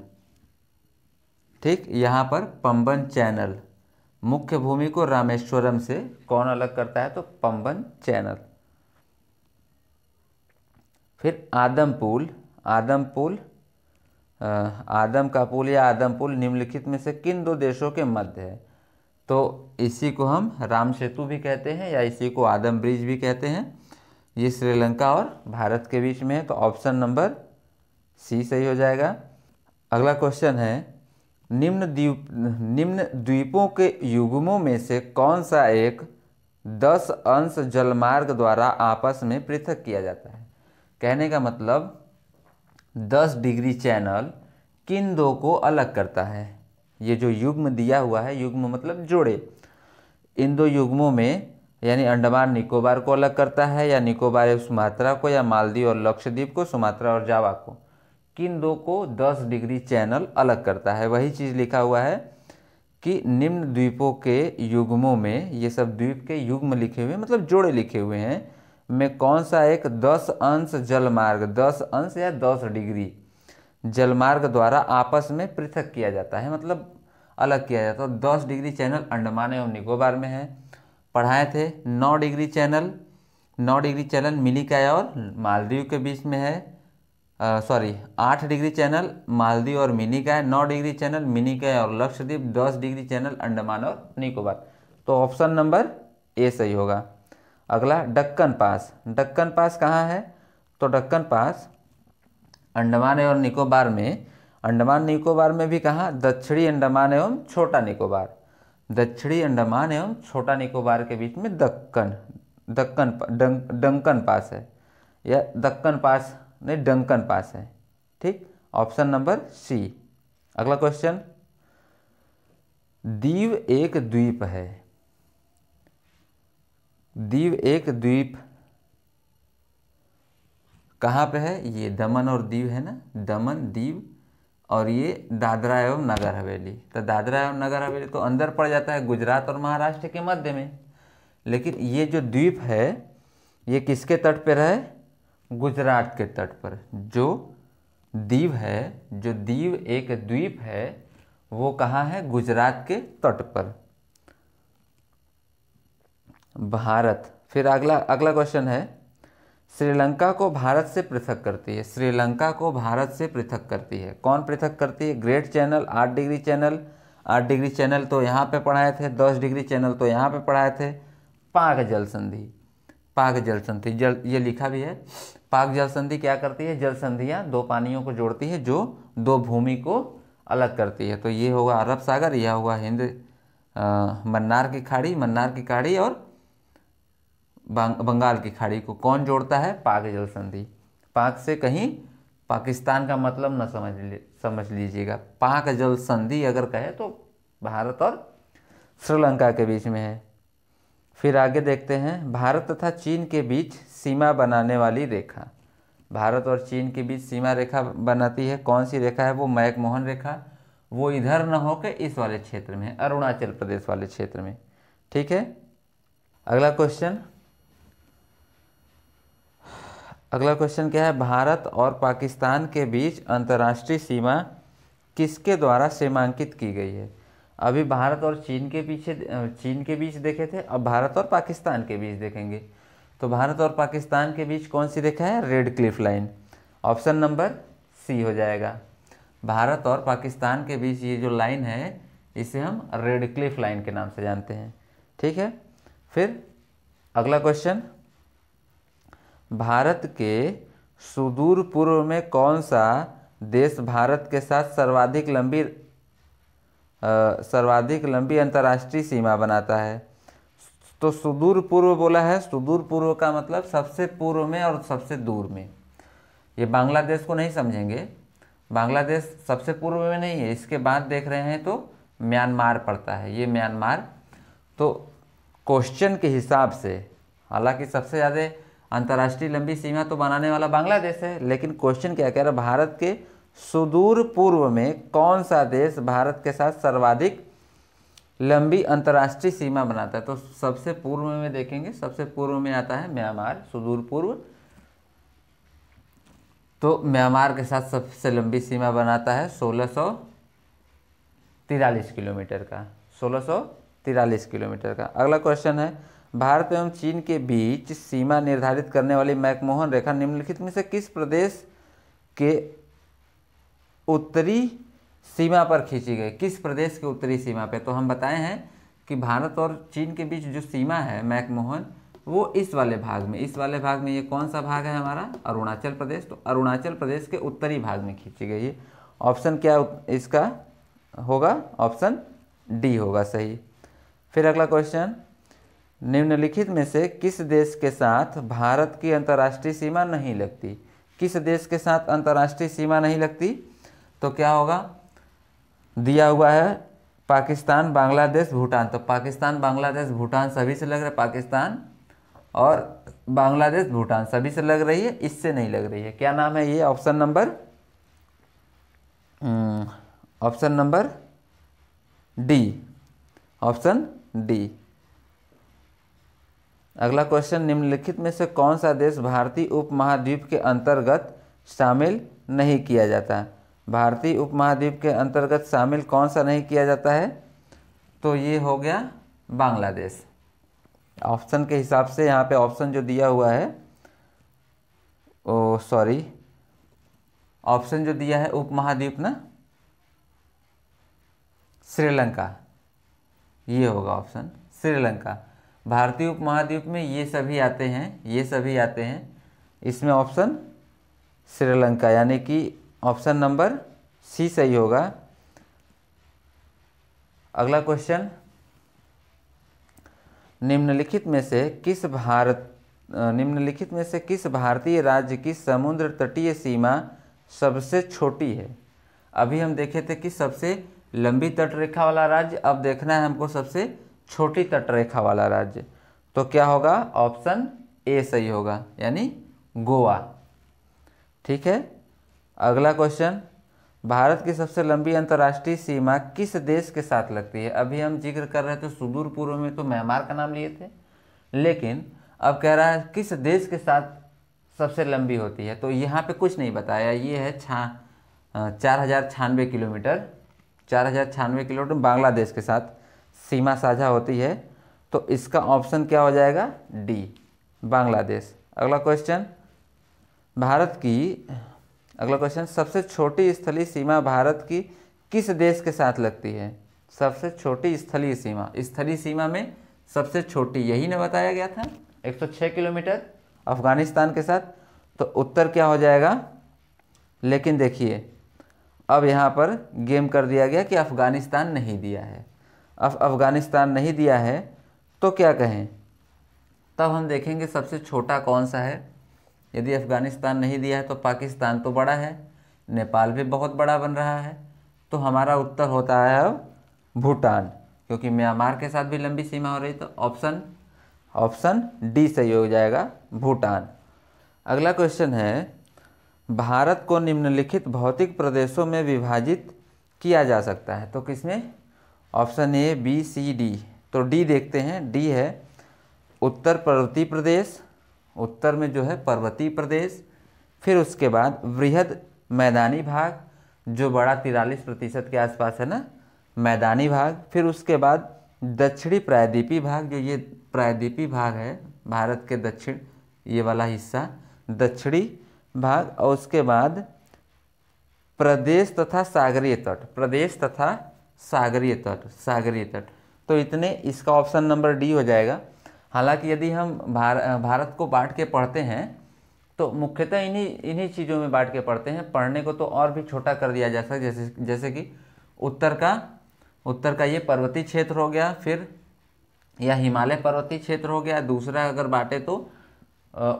ठीक, यहाँ पर पंबन चैनल मुख्य भूमि को रामेश्वरम से कौन अलग करता है? तो पंबन चैनल। फिर आदम पुल, आदम पुल, आदम का पुल या आदम पुल निम्नलिखित में से किन दो देशों के मध्य है? तो इसी को हम राम सेतु भी कहते हैं या इसी को आदम ब्रिज भी कहते हैं। ये श्रीलंका और भारत के बीच में है, तो ऑप्शन नंबर सी सही हो जाएगा। अगला क्वेश्चन है, निम्न द्वीपों के युग्मों में से कौन सा एक 10 अंश जलमार्ग द्वारा आपस में पृथक किया जाता है? कहने का मतलब 10 डिग्री चैनल किन दो को अलग करता है? ये जो युग्म दिया हुआ है, युग्म मतलब जोड़े, इन दो युग्मों में यानी अंडमान निकोबार को अलग करता है या निकोबार और सुमात्रा को, या मालदीव और लक्षद्वीप को, सुमात्रा और जावा को, किन दो को 10 डिग्री चैनल अलग करता है? वही चीज़ लिखा हुआ है कि निम्न द्वीपों के युग्मों में, ये सब द्वीप के युग्म लिखे हुए मतलब जोड़े लिखे हुए हैं, में कौन सा एक 10 अंश जलमार्ग, 10 अंश या 10 डिग्री जलमार्ग द्वारा आपस में पृथक किया जाता है, मतलब अलग किया जाता है। 10 डिग्री चैनल अंडमान एवं निकोबार में है, पढ़ाए थे। 9 degree channel, 9 degree channel Minicoy और मालदीव के बीच में है, 8 डिग्री चैनल मालदीव और मिनिकॉय, 9 डिग्री चैनल मिनिकॉय और लक्षद्वीप, 10 डिग्री चैनल अंडमान और निकोबार। तो ऑप्शन नंबर ए सही होगा। अगला दक्कन पास, दक्कन पास कहाँ है? तो दक्कन पास अंडमान एवं निकोबार में, अंडमान निकोबार में भी कहाँ? दक्षिणी अंडमान एवं छोटा निकोबार, दक्षिणी अंडमान एवं छोटा निकोबार के बीच में डंकन पास है, या दक्कन पास नहीं डंकन पास है। ठीक, ऑप्शन नंबर सी। अगला क्वेश्चन, दीव एक द्वीप है, दीव एक द्वीप कहाँ पे है? ये दमन और दीव है ना, दमन दीव, और ये दादरा एवं नगर हवेली। तो दादरा एवं नगर हवेली तो अंदर पड़ जाता है गुजरात और महाराष्ट्र के मध्य में, लेकिन ये जो द्वीप है ये किसके तट पर है? गुजरात के तट पर। जो दीव है, जो दीव एक द्वीप है, वो कहाँ है? गुजरात के तट पर। भारत, फिर अगला क्वेश्चन है, श्रीलंका को भारत से पृथक करती है, श्रीलंका को भारत से पृथक करती है, कौन पृथक करती है? Great channel, 8 degree channel, 8 degree channel तो यहाँ पे पढ़ाए थे, 10 डिग्री चैनल तो यहाँ पे पढ़ाए थे, पाक जल संधि, पाक जल संधि ये लिखा भी है। पाक जल संधि क्या करती है? जल संधियाँ दो पानियों को जोड़ती है, जो दो भूमि को अलग करती है। तो ये होगा अरब सागर, यह होगा हिंद मन्नार की खाड़ी, मन्नार की खाड़ी और बंगाल की खाड़ी को कौन जोड़ता है? पाक जल संधि। पाक से कहीं पाकिस्तान का मतलब न समझ लीजिएगा, पाक जल संधि अगर कहे तो भारत और श्रीलंका के बीच में है। फिर आगे देखते हैं, भारत तथा चीन के बीच सीमा बनाने वाली रेखा, भारत और चीन के बीच सीमा रेखा बनाती है, कौन सी रेखा है वो? मैकमोहन रेखा। वो इधर न होकर इस वाले क्षेत्र में है, अरुणाचल प्रदेश वाले क्षेत्र में। ठीक है, अगला क्वेश्चन क्या है? भारत और पाकिस्तान के बीच अंतर्राष्ट्रीय सीमा किसके द्वारा सीमांकित की गई है? अभी भारत और चीन के बीच देखे थे, अब भारत और पाकिस्तान के बीच देखेंगे। तो भारत और पाकिस्तान के बीच कौन सी रेखा है? Radcliffe line. Option number C हो जाएगा। भारत और पाकिस्तान के बीच ये जो लाइन है इसे हम रेड क्लिफ लाइन के नाम से जानते हैं। ठीक है, फिर अगला क्वेश्चन, भारत के सुदूर पूर्व में कौन सा देश भारत के साथ सर्वाधिक लंबी अंतर्राष्ट्रीय सीमा बनाता है? तो सुदूर पूर्व बोला है, सुदूर पूर्व का मतलब सबसे पूर्व में और सबसे दूर में। ये बांग्लादेश को नहीं समझेंगे, बांग्लादेश सबसे पूर्व में नहीं है, इसके बाद देख रहे हैं तो म्यांमार पड़ता है, ये म्यांमार। तो क्वेश्चन के हिसाब से, हालांकि सबसे ज़्यादा अंतर्राष्ट्रीय लंबी सीमा तो बनाने वाला बांग्लादेश है, लेकिन क्वेश्चन क्या कह रहा है? भारत के सुदूर पूर्व में कौन सा देश भारत के साथ सर्वाधिक लंबी अंतर्राष्ट्रीय सीमा बनाता है? तो सबसे पूर्व में देखेंगे, सबसे पूर्व में आता है म्यांमार, सुदूर पूर्व। तो म्यांमार के साथ सबसे लंबी सीमा बनाता है 1643 किलोमीटर का, 1643 किलोमीटर का। अगला क्वेश्चन है, भारत एवं चीन के बीच सीमा निर्धारित करने वाली मैकमोहन रेखा निम्नलिखित में से किस प्रदेश के उत्तरी सीमा पर खींची गई? किस प्रदेश के उत्तरी सीमा पे? तो हम बताए हैं कि भारत और चीन के बीच जो सीमा है मैकमोहन, वो इस वाले भाग में, ये कौन सा भाग है हमारा? अरुणाचल प्रदेश। तो अरुणाचल प्रदेश के उत्तरी भाग में खींची गई है। ऑप्शन क्या इसका होगा? ऑप्शन डी होगा सही। फिर अगला क्वेश्चन, निम्नलिखित में से किस देश के साथ भारत की अंतर्राष्ट्रीय सीमा नहीं लगती? किस देश के साथ अंतर्राष्ट्रीय सीमा नहीं लगती? तो क्या होगा? दिया हुआ है पाकिस्तान, बांग्लादेश, भूटान। तो पाकिस्तान, बांग्लादेश, भूटान सभी से लग रहा है, पाकिस्तान और बांग्लादेश, भूटान सभी से लग रही है, इससे नहीं लग रही है। क्या नाम है ये? Option number D, option D. अगला क्वेश्चन, निम्नलिखित में से कौन सा देश भारतीय उपमहाद्वीप के अंतर्गत शामिल नहीं किया जाता? भारतीय उपमहाद्वीप के अंतर्गत शामिल कौन सा नहीं किया जाता है? तो ये हो गया बांग्लादेश। ऑप्शन के हिसाब से यहाँ पे ऑप्शन जो दिया हुआ है, ऑप्शन जो दिया है उपमहाद्वीप ना, श्रीलंका, ये होगा ऑप्शन श्रीलंका। भारतीय उपमहाद्वीप में ये सभी आते हैं, इसमें ऑप्शन श्रीलंका, यानी कि ऑप्शन नंबर सी सही होगा। अगला क्वेश्चन, निम्नलिखित में से किस भारतीय राज्य की समुद्र तटीय सीमा सबसे छोटी है? अभी हम देखे थे कि सबसे लंबी तटरेखा वाला राज्य, अब देखना है हमको सबसे छोटी तटरेखा वाला राज्य। तो क्या होगा? ऑप्शन ए सही होगा, यानी गोवा। ठीक है, अगला क्वेश्चन, भारत की सबसे लंबी अंतर्राष्ट्रीय सीमा किस देश के साथ लगती है? अभी हम जिक्र कर रहे थे सुदूर पूर्व में तो म्यांमार का नाम लिए थे, लेकिन अब कह रहा है किस देश के साथ सबसे लंबी होती है। तो यहाँ पे कुछ नहीं बताया, ये है 4096 किलोमीटर, 4096 किलोमीटर बांग्लादेश के साथ सीमा साझा होती है। तो इसका ऑप्शन क्या हो जाएगा? डी, बांग्लादेश। अगला क्वेश्चन, सबसे छोटी स्थलीय सीमा भारत की किस देश के साथ लगती है? सबसे छोटी स्थलीय सीमा में सबसे छोटी यही ना बताया गया था, 106 किलोमीटर अफगानिस्तान के साथ। तो उत्तर क्या हो जाएगा? लेकिन देखिए अब यहाँ पर गेम कर दिया गया कि अफगानिस्तान नहीं दिया है। अब अफगानिस्तान नहीं दिया है तो क्या कहें? तब हम देखेंगे सबसे छोटा कौन सा है। यदि अफगानिस्तान नहीं दिया है तो पाकिस्तान तो बड़ा है, नेपाल भी बहुत बड़ा बन रहा है। तो हमारा उत्तर होता है अब भूटान, क्योंकि म्यांमार के साथ भी लंबी सीमा हो रही। तो ऑप्शन डी सही हो जाएगा, भूटान। अगला क्वेश्चन है, भारत को निम्नलिखित भौतिक प्रदेशों में विभाजित किया जा सकता है। तो किसमें? Option A, B, C, D. तो डी देखते हैं। डी है उत्तर पर्वतीय प्रदेश, उत्तर में जो है पर्वतीय प्रदेश, फिर उसके बाद वृहद मैदानी भाग जो बड़ा 43% के आसपास है ना, मैदानी भाग, फिर उसके बाद दक्षिणी प्रायद्वीपीय भाग, जो ये प्रायद्वीपीय भाग है भारत के दक्षिण, ये वाला हिस्सा दक्षिणी भाग, और उसके बाद प्रदेश तथा सागरीय तट, प्रदेश तथा सागरीय तट, सागरीय तट। तो इतने, इसका ऑप्शन नंबर डी हो जाएगा। हालांकि यदि हम भारत को बांट के पढ़ते हैं तो मुख्यतः इन्हीं चीज़ों में बांट के पढ़ते हैं। पढ़ने को तो और भी छोटा कर दिया जा सकता है, जैसे कि उत्तर का ये पर्वतीय क्षेत्र हो गया, फिर यह हिमालय पर्वतीय क्षेत्र हो गया। दूसरा अगर बांटे तो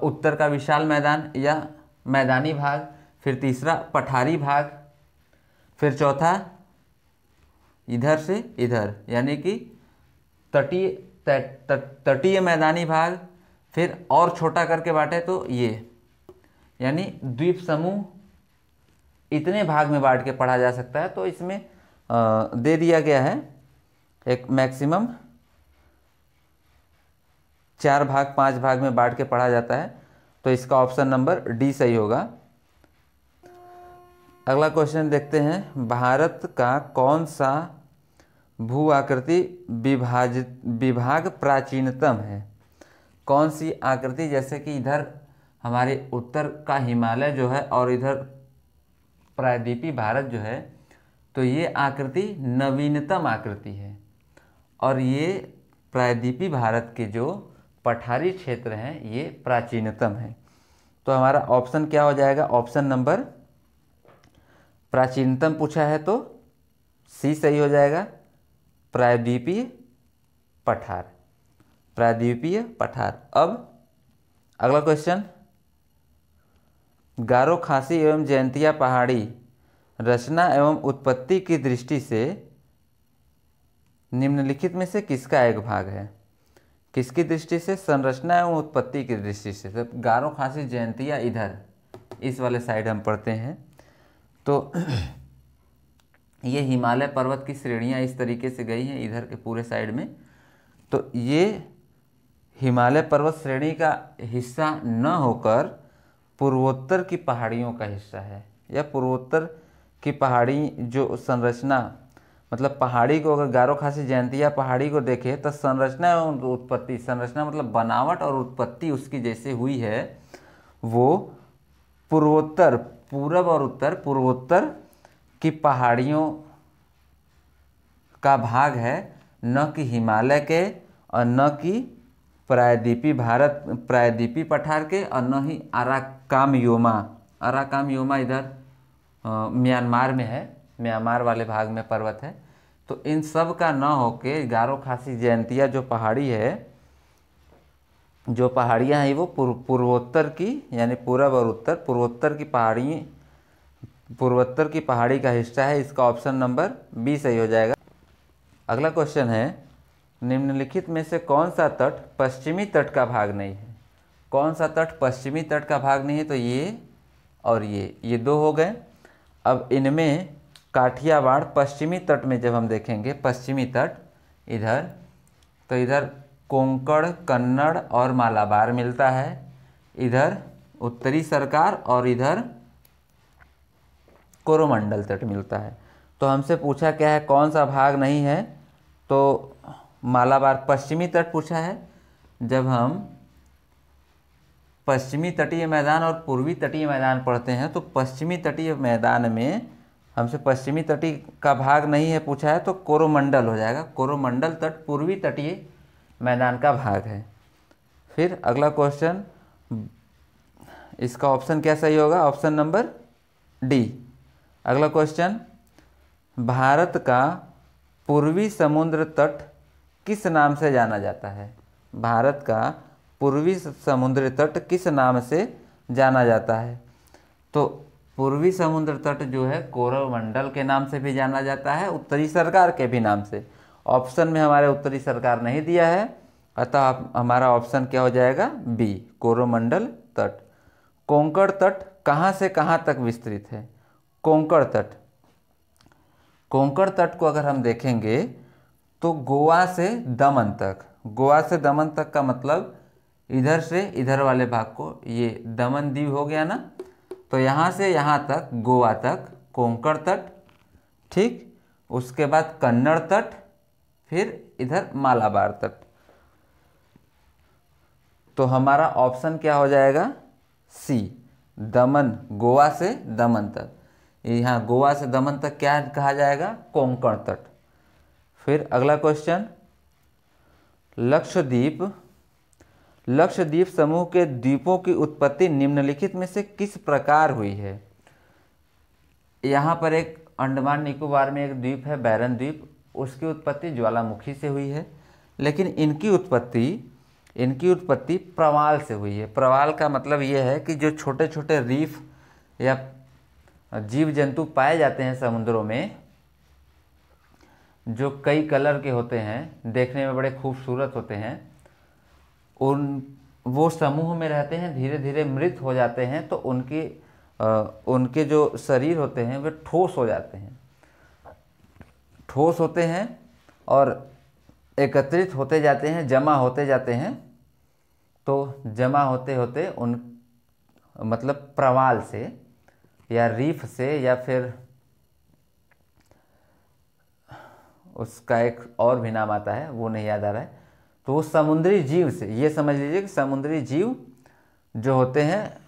उत्तर का विशाल मैदान या मैदानी भाग, फिर तीसरा पठारी भाग, फिर चौथा इधर से इधर यानी कि तटीय मैदानी भाग, फिर और छोटा करके बांटे तो ये यानी द्वीप समूह, इतने भाग में बांट के पढ़ा जा सकता है। तो इसमें दे दिया गया है एक मैक्सिमम 4 भाग 5 भाग में बांट के पढ़ा जाता है। तो इसका ऑप्शन नंबर डी सही होगा। अगला क्वेश्चन देखते हैं, भारत का कौन सा भू आकृति विभाग प्राचीनतम है? कौन सी आकृति, जैसे कि इधर हमारे उत्तर का हिमालय जो है और इधर प्रायद्वीपीय भारत जो है, तो ये आकृति नवीनतम आकृति है, और ये प्रायद्वीपीय भारत के जो पठारी क्षेत्र हैं ये प्राचीनतम है। तो हमारा ऑप्शन क्या हो जाएगा? ऑप्शन नंबर, प्राचीनतम पूछा है तो सी सही हो जाएगा, प्रायद्वीपीय पठार, प्रायद्वीपीय पठार। अब अगला क्वेश्चन, गारो खासी एवं जयंतिया पहाड़ी रचना एवं उत्पत्ति की दृष्टि से निम्नलिखित में से किसका एक भाग है? किसकी दृष्टि से? संरचना एवं उत्पत्ति की दृष्टि से। तो गारो खासी जयंतिया इधर इस वाले साइड हम पढ़ते हैं, तो ये हिमालय पर्वत की श्रेणियाँ इस तरीके से गई हैं इधर के पूरे साइड में। तो ये हिमालय पर्वत श्रेणी का हिस्सा न होकर पूर्वोत्तर की पहाड़ियों का हिस्सा है, या पूर्वोत्तर की पहाड़ी जो संरचना, मतलब पहाड़ी को अगर गारो खासी जयंतिया पहाड़ी को देखें तो संरचना एवं उत्पत्ति, संरचना मतलब बनावट और उत्पत्ति उसकी जैसे हुई है, वो पूर्वोत्तर, पूरब और उत्तर, पूर्वोत्तर की पहाड़ियों का भाग है, न कि हिमालय के और न कि प्रायद्वीपीय भारत, प्रायद्वीपीय पठार के, और न ही अराकाम योमा इधर म्यांमार में है, म्यांमार वाले भाग में पर्वत है। तो इन सब का न होके गारो खासी जयंतिया जो पहाड़ी है, जो पहाड़ियाँ हैं वो पूर्वोत्तर की, यानी पूरब और उत्तर, पूर्वोत्तर की पहाड़ी का हिस्सा है। इसका ऑप्शन नंबर बी सही हो जाएगा। अगला क्वेश्चन है, निम्नलिखित में से कौन सा तट पश्चिमी तट का भाग नहीं है? कौन सा तट पश्चिमी तट का भाग नहीं है? तो ये और ये दो हो गए। अब इनमें काठियावाड़ पश्चिमी तट में जब हम देखेंगे, पश्चिमी तट इधर, तो इधर कोंकण, कन्नड़ और मालाबार मिलता है, इधर उत्तरी सरकार और इधर कोरोमंडल तट मिलता है। तो हमसे पूछा क्या है, कौन सा भाग नहीं है? तो मालाबार पश्चिमी तट पूछा है। जब हम पश्चिमी तटीय मैदान और पूर्वी तटीय मैदान पढ़ते हैं तो पश्चिमी तटीय मैदान में हमसे पश्चिमी तटीय का भाग नहीं है पूछा है, तो कोरोमंडल हो जाएगा। कोरोमंडल तट पूर्वी तटीय मैदान का भाग है। फिर अगला क्वेश्चन, इसका ऑप्शन क्या सही होगा? Option number D. अगला क्वेश्चन, भारत का पूर्वी समुद्र तट किस नाम से जाना जाता है? भारत का पूर्वी समुद्र तट किस नाम से जाना जाता है? तो पूर्वी समुद्र तट जो है कोरोमंडल के नाम से भी जाना जाता है, उत्तरी सरकार के भी नाम से। ऑप्शन में हमारे उत्तरी सरकार नहीं दिया है, अतः हमारा ऑप्शन क्या हो जाएगा? बी, कोरोमंडल तट। कोंकण तट कहाँ से कहाँ तक विस्तृत है? कोंकण तट। कोंकण तट को अगर हम देखेंगे तो गोवा से दमन तक, गोवा से दमन तक का मतलब इधर से इधर वाले भाग को, ये दमन द्वीप हो गया ना, तो यहाँ से यहाँ तक गोवा तक कोंकण तट, ठीक। उसके बाद कन्नड़ तट, फिर इधर मालाबार तट। तो हमारा ऑप्शन क्या हो जाएगा? सी, दमन, गोवा से दमन तक। यहाँ गोवा से दमन तक क्या कहा जाएगा? कोंकण तट। फिर अगला क्वेश्चन, लक्षद्वीप। लक्षद्वीप समूह के द्वीपों की उत्पत्ति निम्नलिखित में से किस प्रकार हुई है? यहाँ पर एक अंडमान निकोबार में एक द्वीप है बैरन द्वीप, उसकी उत्पत्ति ज्वालामुखी से हुई है, लेकिन इनकी उत्पत्ति प्रवाल से हुई है। प्रवाल का मतलब ये है कि जो छोटे छोटे रीफ या जीव जंतु पाए जाते हैं समुद्रों में, जो कई कलर के होते हैं, देखने में बड़े खूबसूरत होते हैं, वो समूह में रहते हैं, धीरे धीरे मृत हो जाते हैं, तो उनके जो शरीर होते हैं वे ठोस हो जाते हैं, ठोस होते हैं और एकत्रित होते जाते हैं, जमा होते जाते हैं। तो जमा होते होते मतलब प्रवाल से या रीफ से, या फिर उसका एक और भी नाम आता है, वो नहीं याद आ रहा है, तो वो समुद्री जीव से, ये समझ लीजिए कि समुद्री जीव जो होते हैं,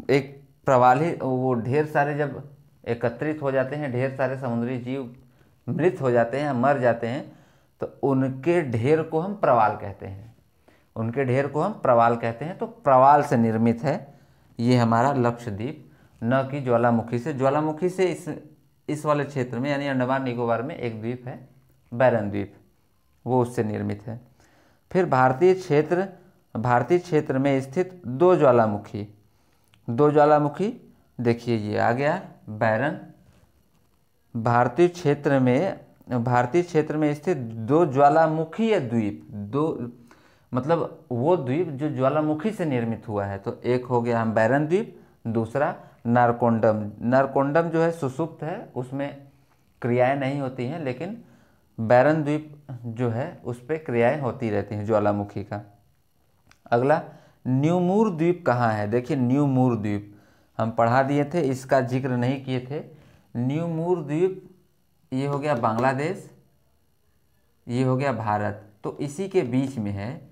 एक प्रवाल ही, वो ढेर सारे जब एकत्रित हो जाते हैं, ढेर सारे समुद्री जीव मृत हो जाते हैं, मर जाते हैं, तो उनके ढेर को हम प्रवाल कहते हैं, उनके ढेर को हम प्रवाल कहते हैं। तो प्रवाल से निर्मित है ये हमारा लक्षद्वीप, न कि ज्वालामुखी से। ज्वालामुखी से इस वाले क्षेत्र में, यानी अंडमान निकोबार में एक द्वीप है बैरन द्वीप, वो उससे निर्मित है। फिर भारतीय क्षेत्र में स्थित दो ज्वालामुखी देखिए, ये आ गया बैरन। भारतीय क्षेत्र में स्थित दो ज्वालामुखीय द्वीप, दो मतलब वो द्वीप जो ज्वालामुखी से निर्मित हुआ है। तो एक हो गया हम बैरन द्वीप, दूसरा नारकोंडम। नारकोंडम जो है सुषुप्त है, उसमें क्रियाएं नहीं होती हैं, लेकिन बैरन द्वीप जो है उस पर क्रियाएं होती रहती हैं ज्वालामुखी का। अगला, न्यूमूर द्वीप कहाँ है? देखिए, न्यूमूर द्वीप हम पढ़ा दिए थे, इसका जिक्र नहीं किए थे। न्यूमूर द्वीप ये हो गया बांग्लादेश, ये हो गया भारत, तो इसी के बीच में है।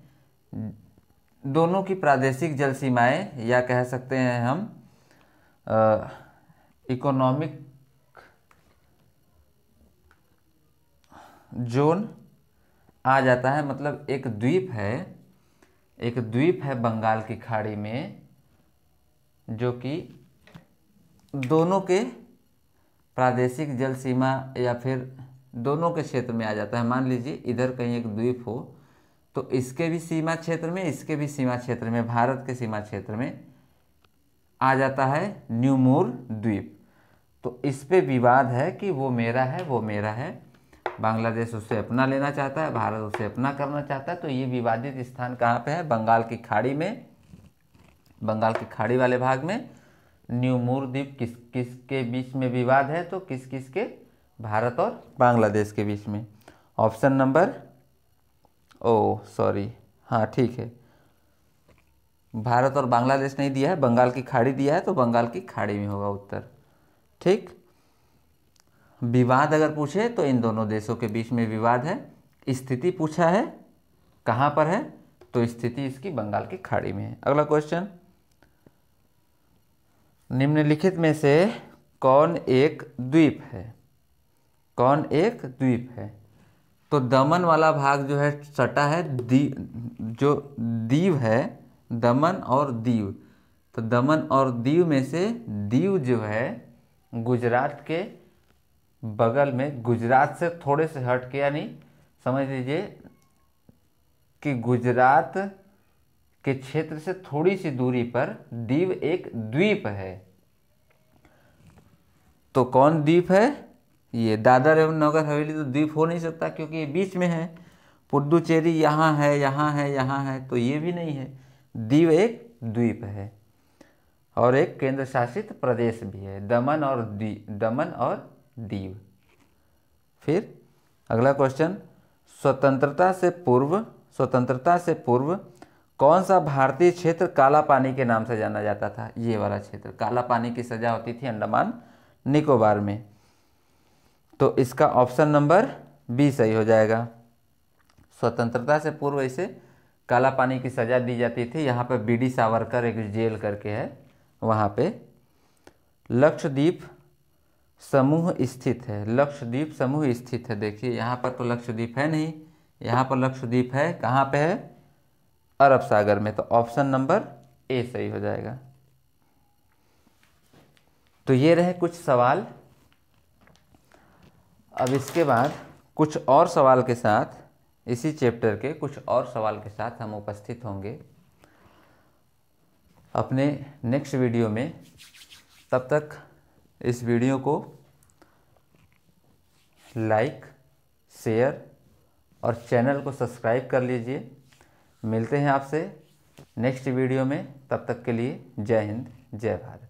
दोनों की प्रादेशिक जल सीमाएं, या कह सकते हैं हम इकोनॉमिक जोन आ जाता है। मतलब एक द्वीप है बंगाल की खाड़ी में, जो कि दोनों के प्रादेशिक जल सीमा या फिर दोनों के क्षेत्र में आ जाता है। मान लीजिए इधर कहीं एक द्वीप हो, तो इसके भी सीमा क्षेत्र में, इसके भी सीमा क्षेत्र में, भारत के सीमा क्षेत्र में आ जाता है न्यूमूर द्वीप। तो इस पे विवाद है कि वो मेरा है, बांग्लादेश उससे अपना लेना चाहता है, भारत उसे अपना करना चाहता है। तो ये विवादित स्थान कहाँ पे है? बंगाल की खाड़ी में, बंगाल की खाड़ी वाले भाग में न्यूमूर द्वीप किसके बीच में विवाद है? तो किस के? भारत और बांग्लादेश के बीच में। ऑप्शन नंबर, हाँ ठीक है, भारत और बांग्लादेश नहीं दिया है, बंगाल की खाड़ी दिया है, तो बंगाल की खाड़ी में होगा उत्तर, ठीक। विवाद अगर पूछे तो इन दोनों देशों के बीच में विवाद है। स्थिति पूछा है कहाँ पर है, तो स्थिति इसकी बंगाल की खाड़ी में है। अगला क्वेश्चन, निम्नलिखित में से कौन एक द्वीप है? तो दमन वाला भाग जो है सटा है जो दीव है, दमन और दीव। तो दमन और दीव में से दीव जो है गुजरात के बगल में, गुजरात से थोड़े से हट के, यानी समझ लीजिए कि गुजरात के क्षेत्र से थोड़ी सी दूरी पर दीव एक द्वीप है। तो कौन द्वीप है? ये दादर एवं नगर हवेली तो द्वीप हो नहीं सकता, क्योंकि ये बीच में है। पुडुचेरी यहाँ है, तो ये भी नहीं है, दीव एक द्वीप है। और एक केंद्र शासित प्रदेश भी है, दमन और दीव। फिर अगला क्वेश्चन, स्वतंत्रता से पूर्व कौन सा भारतीय क्षेत्र काला पानी के नाम से जाना जाता था? ये वाला क्षेत्र, काला पानी की सजा होती थी अंडमान निकोबार में। तो इसका ऑप्शन नंबर बी सही हो जाएगा। स्वतंत्रता से पूर्व इसे काला पानी की सजा दी जाती थी। यहाँ पे बीडी सावरकर एक जेल करके है, वहाँ पे लक्षद्वीप समूह स्थित है। लक्षद्वीप समूह स्थित है। देखिए यहाँ पर तो लक्षद्वीप है नहीं, यहाँ पर लक्षद्वीप है। कहाँ पे है? अरब सागर में। तो ऑप्शन नंबर ए सही हो जाएगा। तो ये रहे कुछ सवाल। अब इसके बाद कुछ और सवाल के साथ, इसी चैप्टर के कुछ और सवाल के साथ हम उपस्थित होंगे अपने नेक्स्ट वीडियो में। तब तक इस वीडियो को लाइक, शेयर और चैनल को सब्सक्राइब कर लीजिए। मिलते हैं आपसे नेक्स्ट वीडियो में। तब तक के लिए जय हिंद, जय भारत।